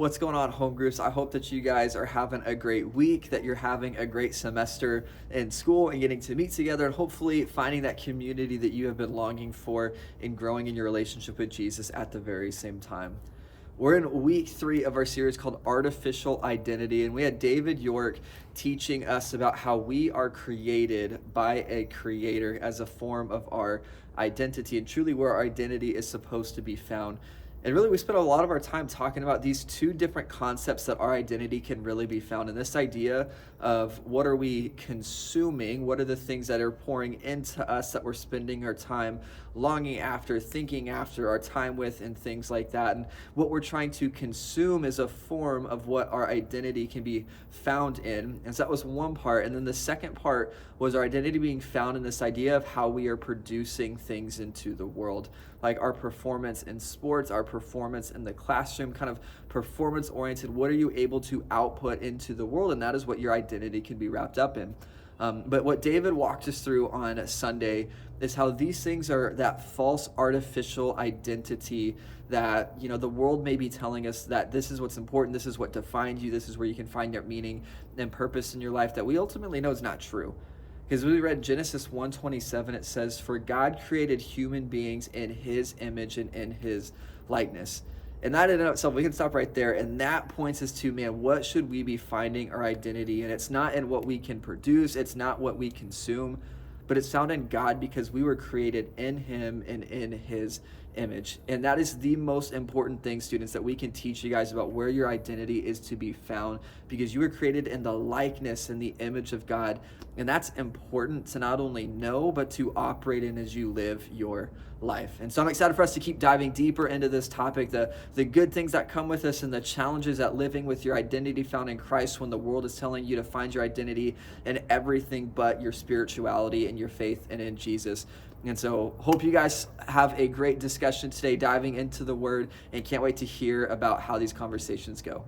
What's going on, home groups? I hope that you guys are having a great week, that you're having a great semester in school and getting to meet together and hopefully finding that community that you have been longing for and growing in your relationship with Jesus at the very same time. We're in week 3 of our series called Artificial Identity, and we had David York teaching us about how we are created by a creator as a form of our identity and truly where our identity is supposed to be found. And really, we spent a lot of our time talking about these two different concepts that our identity can really be found in this idea of what are we consuming, what are the things that are pouring into us that we're spending our time longing after, thinking after, our time with, and things like that. And what we're trying to consume is a form of what our identity can be found in. And so that was one part. And then the second part was our identity being found in this idea of how we are producing things into the world, like our performance in sports, our performance in the classroom, kind of performance oriented. What are you able to output into the world? And that is what your identity can be wrapped up in. But what David walked us through on Sunday is how these things are that false artificial identity that, the world may be telling us that this is what's important, this is what defines you, this is where you can find your meaning and purpose in your life, that we ultimately know is not true. Because we read Genesis 1:27, it says, "For God created human beings in his image and in his likeness." And that in and of itself, we can stop right there. And that points us to, man, what should we be finding our identity? And it's not in what we can produce. It's not what we consume, but it's found in God because we were created in him and in his image. And that is the most important thing, students, that we can teach you guys about where your identity is to be found, because you were created in the likeness and the image of God. And that's important to not only know, but to operate in as you live your life. And so I'm excited for us to keep diving deeper into this topic, the good things that come with us and the challenges that living with your identity found in Christ when the world is telling you to find your identity in everything but your spirituality and your faith and in Jesus. And so hope you guys have a great discussion today diving into the word, and can't wait to hear about how these conversations go.